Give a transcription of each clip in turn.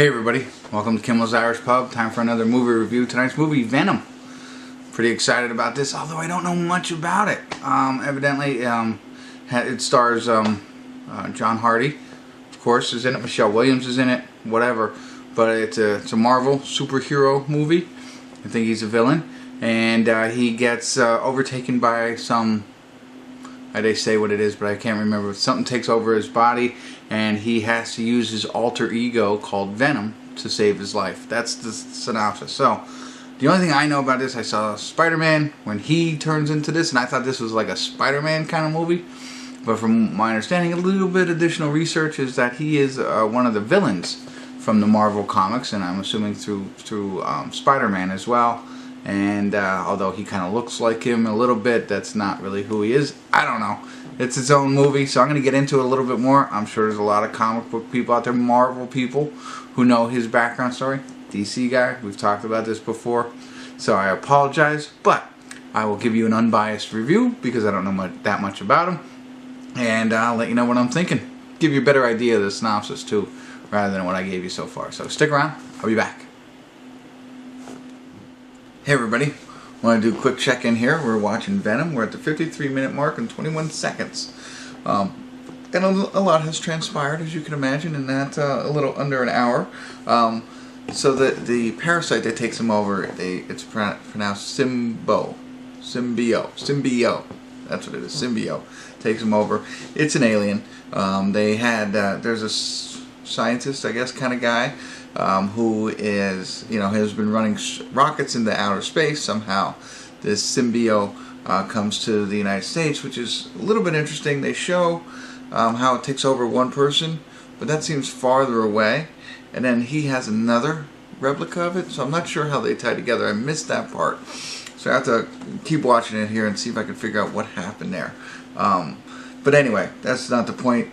Hey everybody, welcome to Kimmel's Irish Pub. Time for another movie review. Tonight's movie, Venom. Pretty excited about this, although I don't know much about it. Evidently, it stars John Hardy, of course, is in it. Michelle Williams is in it, whatever. But it's a Marvel superhero movie. I think he's a villain. And he gets overtaken by some... They say what it is, but I can't remember. Something takes over his body, and he has to use his alter ego called Venom to save his life. That's the synopsis. So, the only thing I know about this, I saw Spider-Man when he turns into this, and I thought this was like a Spider-Man kind of movie. But from my understanding, a little bit additional research is that he is one of the villains from the Marvel comics, and I'm assuming through Spider-Man as well. And although he kind of looks like him a little bit, that's not really who he is. I don't know. It's its own movie, so I'm going to get into it a little bit more. I'm sure there's a lot of comic book people out there, Marvel people, who know his background story. DC guy, we've talked about this before. So I apologize, but I will give you an unbiased review because I don't know that much about him. And I'll let you know what I'm thinking. Give you a better idea of the synopsis, too, rather than what I gave you so far. So stick around. I'll be back. Hey everybody, I want to do a quick check-in here. We're watching Venom. We're at the 53-minute mark and 21 seconds. And a lot has transpired, as you can imagine, in that a little under an hour. So the parasite that takes him over, it's pronounced symbio. That's what it is, symbio. Takes him over. It's an alien. There's a scientist, I guess, kind of guy. Who is, has been running rockets into outer space. Somehow this symbio comes to the United States, which is a little bit interesting. They show how it takes over one person, but that seems farther away. And then he has another replica of it, so I'm not sure how they tie together. I missed that part. So I have to keep watching it here and see if I can figure out what happened there. But anyway, that's not the point.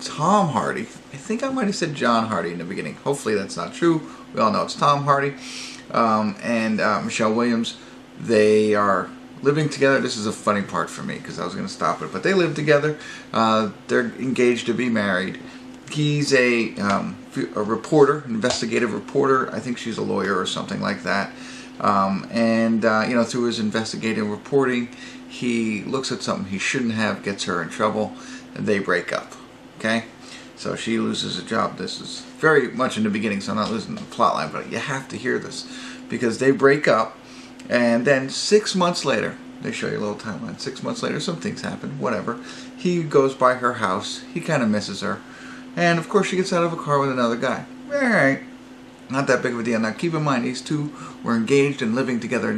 Tom Hardy, I think I might have said John Hardy in the beginning. Hopefully that's not true. We all know it's Tom Hardy. And Michelle Williams, they are living together. This is a funny part for me because I was going to stop it. But they live together. They're engaged to be married. He's a reporter, investigative reporter. I think she's a lawyer or something like that. Through his investigative reporting, he looks at something he shouldn't have, gets her in trouble, and they break up. Okay, so she loses a job. This is very much in the beginning, so I'm not losing the plot line, but you have to hear this because they break up, and then 6 months later, they show you a little timeline. 6 months later, some things happen, whatever. He goes by her house, he kind of misses her, and of course she gets out of a car with another guy. Alright, not that big of a deal. Now keep in mind, these two were engaged and living together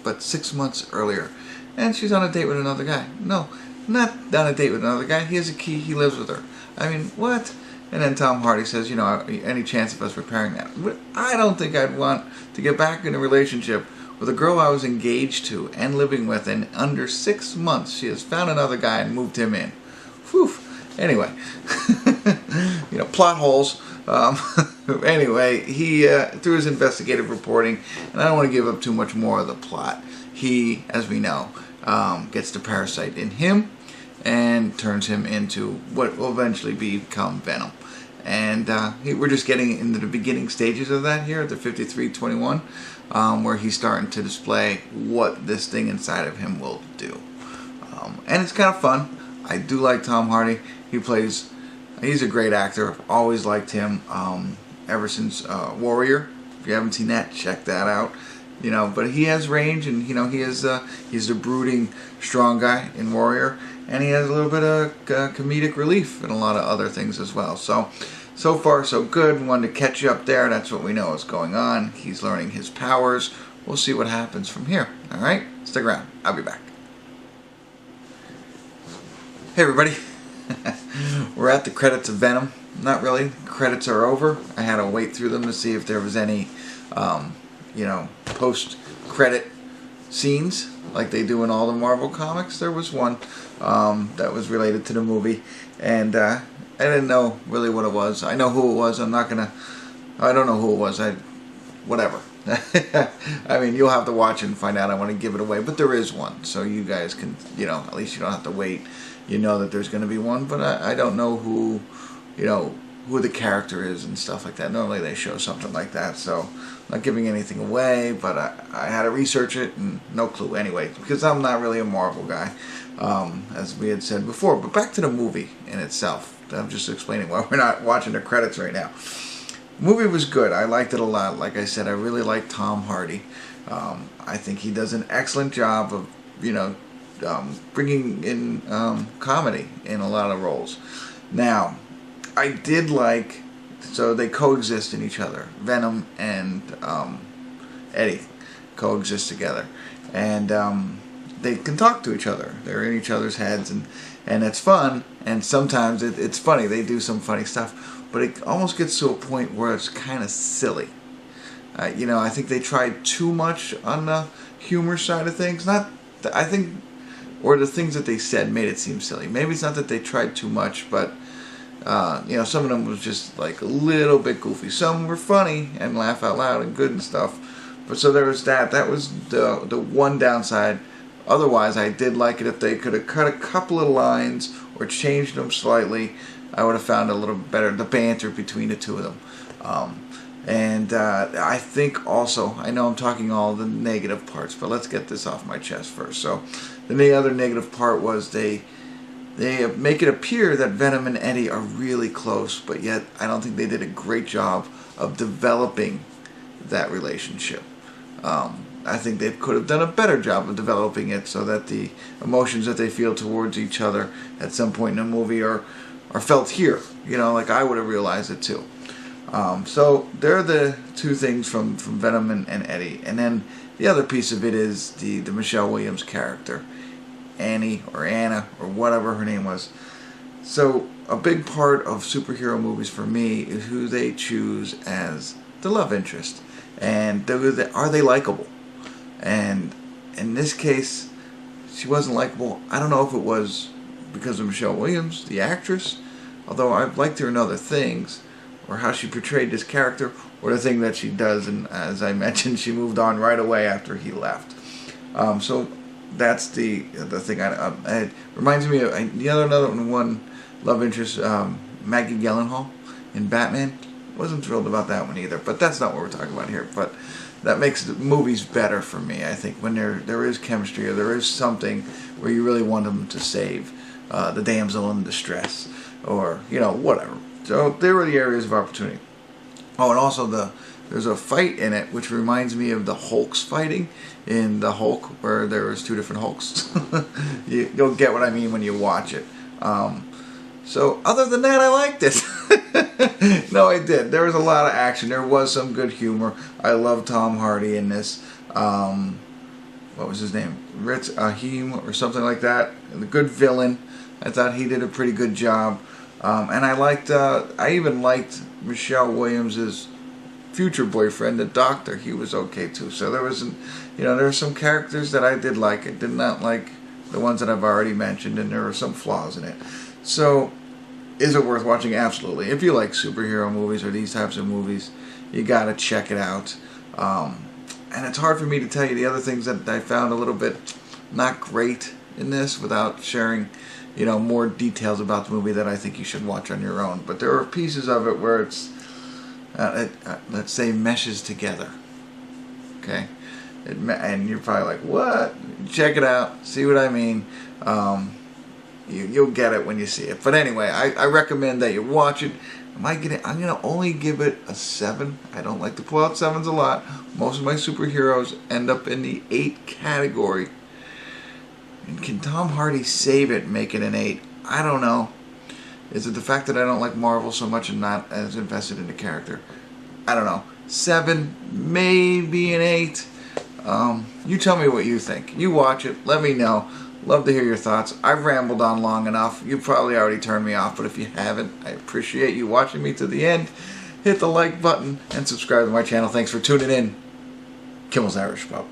but 6 months earlier, and she's on a date with another guy. No. Not on a date with another guy. He has a key. He lives with her. I mean, what? And then Tom Hardy says, any chance of us repairing that? I don't think I'd want to get back in a relationship with a girl I was engaged to and living with, and under 6 months she has found another guy and moved him in. Whew. Anyway, plot holes. Anyway, he through his investigative reporting, and I don't want to give up too much more of the plot. He, as we know, gets the parasite in him and turns him into what will eventually become Venom. And we're just getting into the beginning stages of that here at the 53:21, where he's starting to display what this thing inside of him will do. And it's kind of fun. I do like Tom Hardy. He's a great actor. I've always liked him ever since Warrior. If you haven't seen that, check that out. But he has range, and he's the brooding, strong guy in Warrior, and he has a little bit of comedic relief in a lot of other things as well. So far so good. Wanted to catch you up there. That's what we know is going on. He's learning his powers. We'll see what happens from here. All right, stick around. I'll be back. Hey everybody, we're at the credits of Venom. Not really. Credits are over. I had to wait through them to see if there was any. Post-credit scenes like they do in all the Marvel comics. There was one that was related to the movie, and I didn't know really what it was. I know who it was. I don't know who it was. Whatever. I mean, you'll have to watch it and find out. I want to give it away, but there is one, so you guys can, at least you don't have to wait. You know that there's going to be one, but I don't know who, who the character is and stuff like that. Normally they show something like that, so not giving anything away, but I had to research it and no clue anyway, because I'm not really a Marvel guy, as we had said before. But back to the movie in itself. I'm just explaining why we're not watching the credits right now. The movie was good. I liked it a lot. Like I said, I really like Tom Hardy. I think he does an excellent job of, bringing in comedy in a lot of roles. Now, I did like, so they coexist in each other. Venom and Eddie coexist together, and they can talk to each other. They're in each other's heads, and it's fun. And sometimes it's funny. They do some funny stuff, but it almost gets to a point where it's kind of silly. I think they tried too much on the humor side of things. Or the things that they said made it seem silly. Maybe it's not that they tried too much, but some of them was just like a little bit goofy. Some were funny and laugh out loud and good and stuff. But so there was that. That was the one downside. Otherwise, I did like it if they could have cut a couple of lines or changed them slightly. I would have found a little better the banter between the two of them. I think also, I know I'm talking all the negative parts, but let's get this off my chest first. So, the other negative part was they make it appear that Venom and Eddie are really close, but yet I don't think they did a great job of developing that relationship. I think they could have done a better job of developing it so that the emotions that they feel towards each other at some point in the movie are felt here. Like I would have realized it too. So there are the two things from Venom and Eddie. And then the other piece of it is the Michelle Williams character. Annie or Anna or whatever her name was. So a big part of superhero movies for me is who they choose as the love interest. And are they likable? And in this case, she wasn't likable. I don't know if it was because of Michelle Williams, the actress, although I've liked her in other things, or how she portrayed this character, or the thing that she does. And as I mentioned, she moved on right away after he left. So that's the thing. It reminds me of the other one love interest, Maggie Gyllenhaal in Batman. Wasn't thrilled about that one either, but that's not what we're talking about here. But that makes the movies better for me, I think, when there is chemistry or there is something where you really want them to save the damsel in distress, or whatever. So there were the areas of opportunity. Oh, and also there's a fight in it which reminds me of the Hulks fighting in the Hulk, where there was two different Hulks. You'll get what I mean when you watch it. So other than that, I liked it. No, I did. There was a lot of action. There was some good humor. I love Tom Hardy in this. What was his name? Ritz Ahim or something like that. The good villain. I thought he did a pretty good job. And I even liked Michelle Williams' future boyfriend, the doctor. He was okay too. So there were some characters that I did like. I did not like the ones that I've already mentioned, and there were some flaws in it. So, is it worth watching? Absolutely. If you like superhero movies or these types of movies, you gotta check it out. And it's hard for me to tell you the other things that I found a little bit not great in this without sharing, more details about the movie that I think you should watch on your own. But there are pieces of it where it's, let's say, meshes together. Okay? And you're probably like, what? Check it out. See what I mean? You'll get it when you see it. But anyway, I recommend that you watch it. I'm gonna only give it a 7. I don't like to pull out 7s a lot. Most of my superheroes end up in the 8 category. And can Tom Hardy save it and make it an 8? I don't know. Is it the fact that I don't like Marvel so much and not as invested in the character? I don't know. 7, maybe an 8. You tell me what you think. You watch it. Let me know. Love to hear your thoughts. I've rambled on long enough. You probably already turned me off, but if you haven't, I appreciate you watching me to the end. Hit the like button and subscribe to my channel. Thanks for tuning in. Kimmel's Irish Pub.